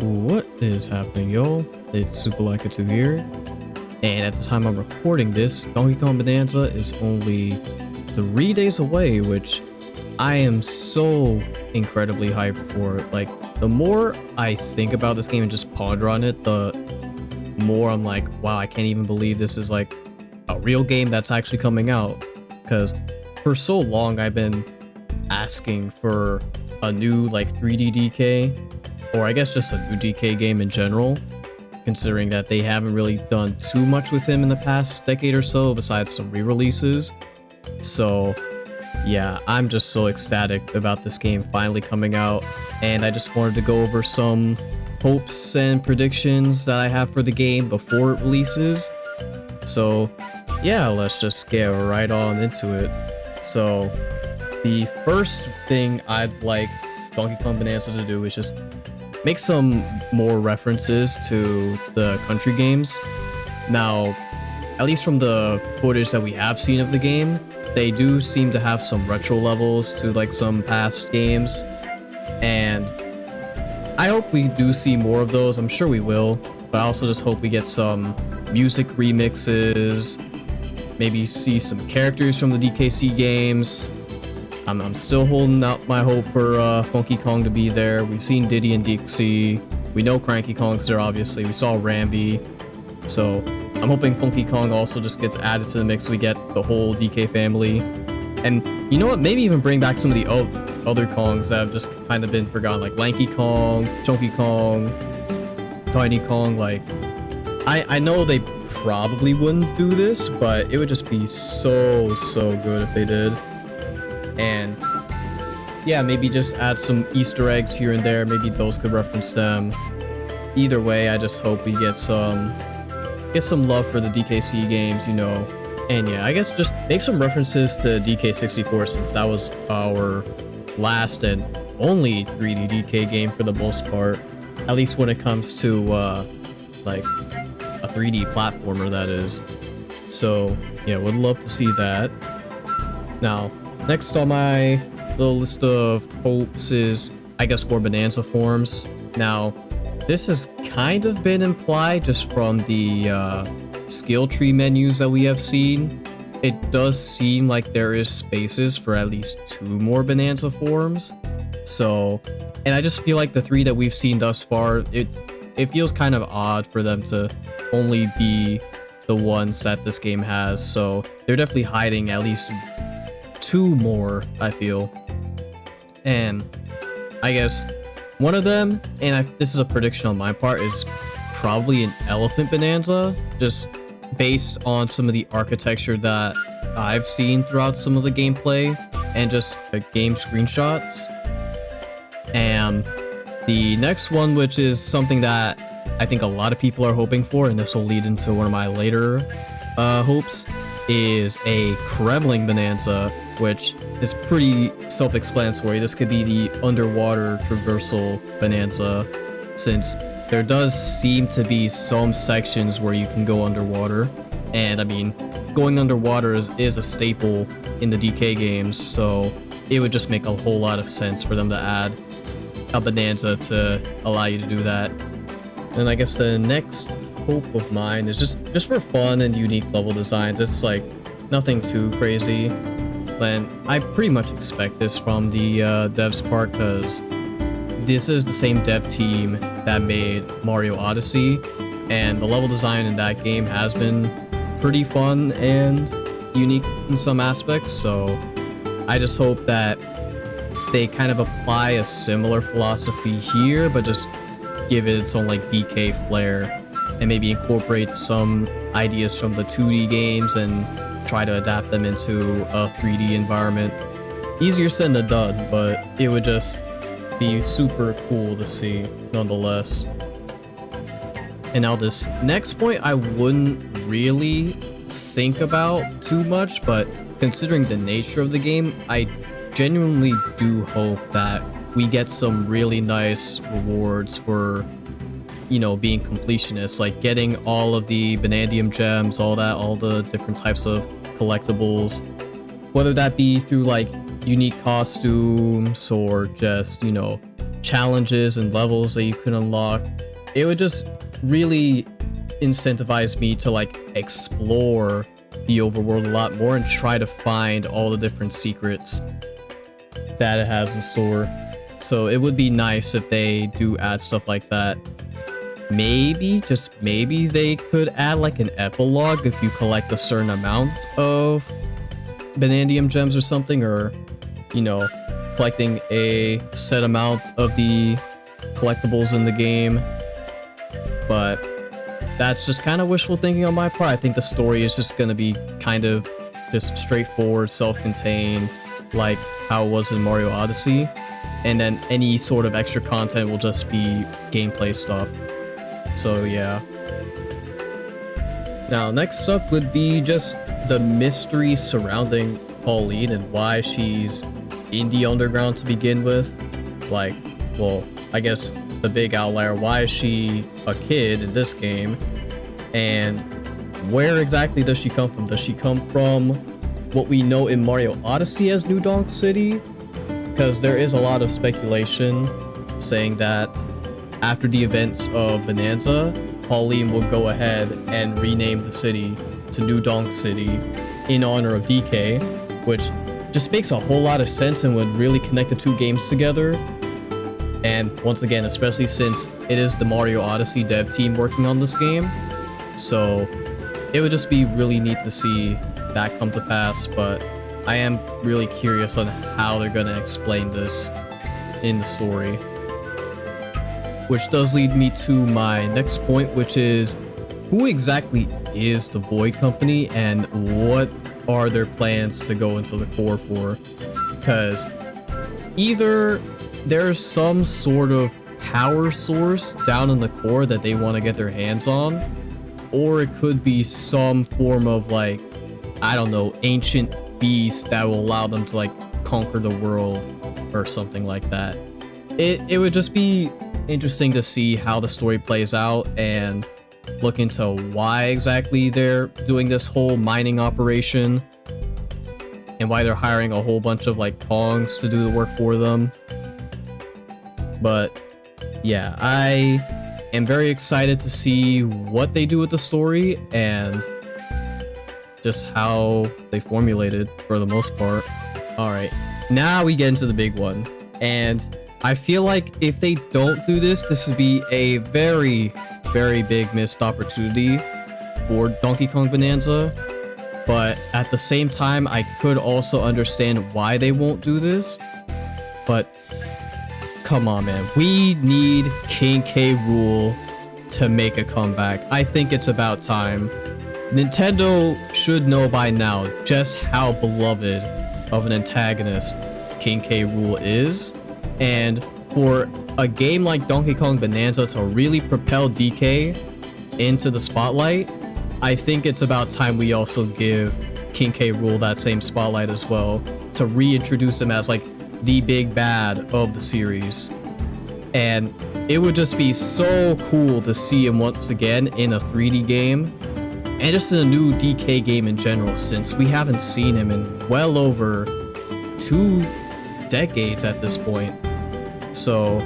What is happening, yo? It's SuperLika2 here, and at the time I'm recording this, Donkey Kong Bananza is only 3 days away, which I am so incredibly hyped for. Like, the more I think about this game and just ponder on it, the more I'm like, wow, I can't even believe this is like a real game that's actually coming out. Because for so long I've been asking for a new like 3D DK, or I guess just a new DK game in general, considering that they haven't really done too much with him in the past decade or so, besides some re-releases. So yeah, I'm just so ecstatic about this game finally coming out, and I just wanted to go over some hopes and predictions that I have for the game before it releases. So yeah, let's just get right on into it. So the first thing I'd like Donkey Kong Bananza to do is just make some more references to the country games. Now, at least from the footage that we have seen of the game, they do seem to have some retro levels to like some past games, and I hope we do see more of those. I'm sure we will, but I also just hope we get some music remixes, maybe see some characters from the DKC games. I'm still holding out my hope for Funky Kong to be there. We've seen Diddy and Dixie. We know Cranky Kong's there, obviously. We saw Rambi. So I'm hoping Funky Kong also just gets added to the mix so we get the whole DK family. And you know what? Maybe even bring back some of the other Kongs that have just kind of been forgotten, like Lanky Kong, Chunky Kong, Tiny Kong. Like, I know they probably wouldn't do this, but it would just be so good if they did. And yeah, maybe just add some Easter eggs here and there. Maybe those could reference them. Either way, I just hope we get some love for the DKC games, you know. And yeah, I guess just make some references to DK64, since that was our last and only 3D DK game for the most part, at least when it comes to like a 3D platformer, that is. So yeah, would love to see that. Now, next on my little list of hopes is, I guess, more Bananza forms. Now, this has kind of been implied just from the skill tree menus that we have seen. It does seem like there is spaces for at least 2 more Bananza forms. So, and I just feel like the 3 that we've seen thus far, it feels kind of odd for them to only be the ones that this game has. So they're definitely hiding at least 2 more, I feel. And I guess one of them, and this is a prediction on my part, is probably an Elephant Bananza, just based on some of the architecture that I've seen throughout some of the gameplay and just game screenshots. And the next one, which is something that I think a lot of people are hoping for, and this will lead into one of my later hopes, is a Kremling Bananza, which is pretty self-explanatory. This could be the underwater traversal Bananza, since there does seem to be some sections where you can go underwater. And I mean, going underwater is a staple in the DK games, so it would just make a whole lot of sense for them to add a Bananza to allow you to do that. And I guess the next hope of mine is just for fun and unique level designs. It's like nothing too crazy, and I pretty much expect this from the devs part, because this is the same dev team that made Mario Odyssey, and the level design in that game has been pretty fun and unique in some aspects. So I just hope that they kind of apply a similar philosophy here, but just give it its own like DK flair, and maybe incorporate some ideas from the 2D games and try to adapt them into a 3D environment. Easier said than done, but it would just be super cool to see nonetheless. And now this next point I wouldn't really think about too much, but considering the nature of the game, I genuinely do hope that we get some really nice rewards for, you know, being completionists, like getting all of the Banandium gems, all the different types of collectibles, whether that be through like unique costumes or just, you know, challenges and levels that you could unlock. It would just really incentivize me to like explore the overworld a lot more and try to find all the different secrets that it has in store. So it would be nice if they do add stuff like that. Maybe, just maybe, they could add like an epilogue if you collect a certain amount of Banandium gems or something, or, you know, collecting a set amount of the collectibles in the game. But that's just kind of wishful thinking on my part. I think the story is just going to be kind of just straightforward, self-contained, like how it was in Mario Odyssey. And then any sort of extra content will just be gameplay stuff. So yeah. Now next up would be just the mystery surrounding Pauline and why she's in the underground to begin with. Like, well, I guess the big outlier, why is she a kid in this game? And where exactly does she come from? Does she come from what we know in Mario Odyssey as New Donk City? Because there is a lot of speculation saying that after the events of Bananza, Pauline will go ahead and rename the city to New Donk City in honor of DK, which just makes a whole lot of sense and would really connect the two games together. And once again, especially since it is the Mario Odyssey dev team working on this game, so it would just be really neat to see that come to pass. But I am really curious on how they're going to explain this in the story. Which does lead me to my next point, which is who exactly is the Void Company and what are their plans to go into the core for? Because either there's some sort of power source down in the core that they want to get their hands on, or it could be some form of like, I don't know, ancient beast that will allow them to like conquer the world or something like that. It would just be interesting to see how the story plays out and look into why exactly they're doing this whole mining operation and why they're hiring a whole bunch of like Pongs to do the work for them. But yeah, I am very excited to see what they do with the story and just how they formulate it for the most part. Alright, now we get into the big one. And I feel like if they don't do this, this would be a very, very big missed opportunity for Donkey Kong Bananza. But at the same time, I could also understand why they won't do this. But come on, man. We need King K. Rool to make a comeback. I think it's about time. Nintendo should know by now just how beloved of an antagonist King K. Rool is. And for a game like Donkey Kong Bananza to really propel DK into the spotlight, I think it's about time we also give King K. Rool that same spotlight as well, to reintroduce him as like the big bad of the series. And it would just be so cool to see him once again in a 3D game, and just in a new DK game in general, since we haven't seen him in well over 2 decades at this point. So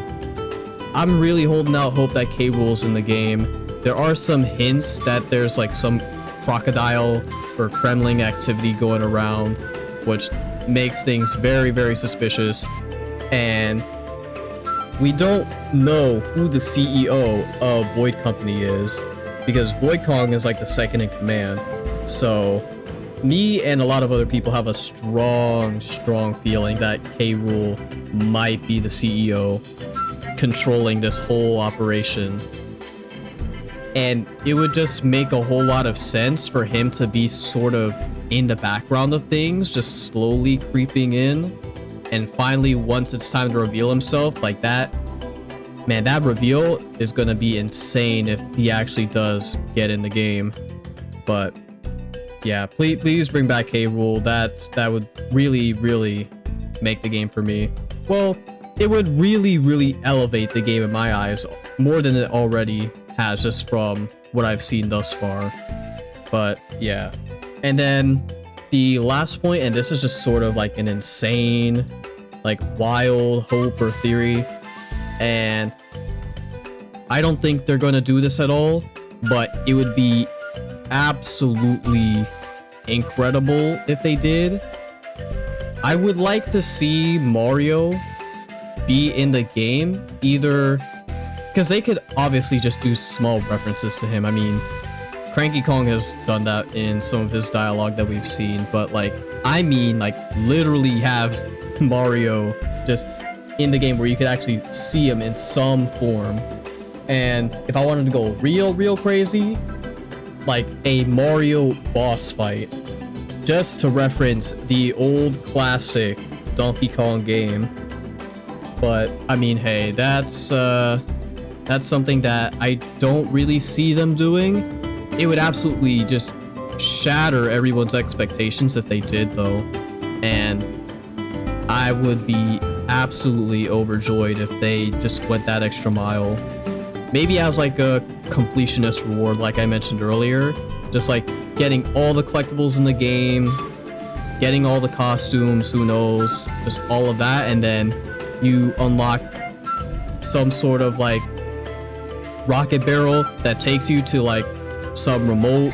I'm really holding out hope that K. Rool's in the game. There are some hints that there's like some crocodile or Kremling activity going around, which makes things very, very suspicious. And we don't know who the CEO of Void Company is, because Void Kong is like the second in command. So me and a lot of other people have a strong feeling that K. Rool might be the CEO controlling this whole operation. And it would just make a whole lot of sense for him to be sort of in the background of things, just slowly creeping in. And finally, once it's time to reveal himself, like that, man, that reveal is going to be insane if he actually does get in the game. But yeah, please bring back K. Rool. That would really make the game for me. Well, it would really elevate the game in my eyes more than it already has, just from what I've seen thus far. But yeah. And then the last point, and this is just sort of like an insane, like wild hope or theory, And I don't think they're gonna do this at all, but it would be absolutely incredible if they did. I would like to see Mario be in the game, either because they could obviously just do small references to him. I mean, Cranky Kong has done that in some of his dialogue that we've seen, but like, I mean, like literally have Mario just in the game where you could actually see him in some form. And if I wanted to go real crazy, like a Mario boss fight, just to reference the old classic Donkey Kong game. But I mean, hey, that's something that I don't really see them doing. It would absolutely just shatter everyone's expectations if they did, though. And I would be absolutely overjoyed if they just went that extra mile. Maybe as like a completionist reward, like I mentioned earlier. Just like getting all the collectibles in the game, getting all the costumes, who knows, just all of that. And then you unlock some sort of like rocket barrel that takes you to like some remote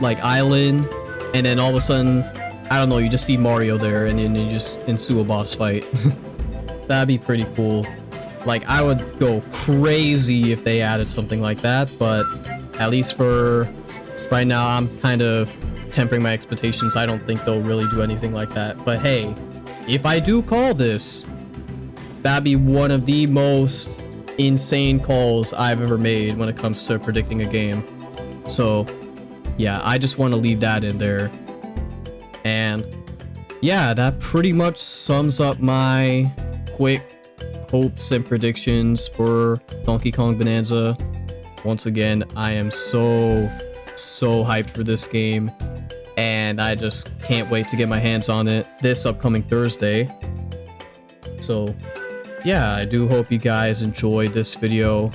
like island, and then all of a sudden, I don't know, you just see Mario there, and then you just ensue a boss fight. That'd be pretty cool. Like, I would go crazy if they added something like that, but at least for right now, I'm kind of tempering my expectations. I don't think they'll really do anything like that. But hey, if I do call this, that'd be one of the most insane calls I've ever made when it comes to predicting a game. So yeah, I just want to leave that in there. And yeah, that pretty much sums up my quick hopes and predictions for Donkey Kong Bananza. Once again, I am so hyped for this game, and I just can't wait to get my hands on it this upcoming Thursday. So yeah, I do hope you guys enjoyed this video.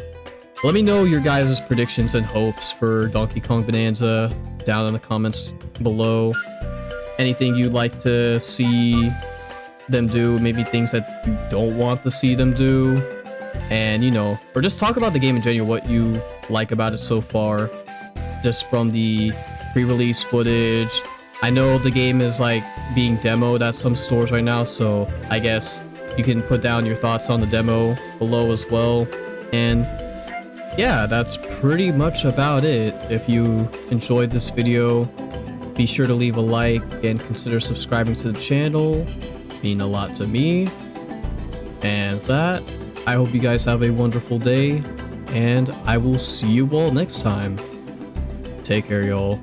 Let me know your guys' predictions and hopes for Donkey Kong Bananza down in the comments below. Anything you'd like to see them do, maybe things that you don't want to see them do, and you know, or just talk about the game in general, what you like about it so far, just from the pre-release footage. I know the game is like being demoed at some stores right now, so I guess you can put down your thoughts on the demo below as well. And yeah, that's pretty much about it. If you enjoyed this video, be sure to leave a like and consider subscribing to the channel. Mean a lot to me. And that, I hope you guys have a wonderful day, and I will see you all next time. Take care, y'all.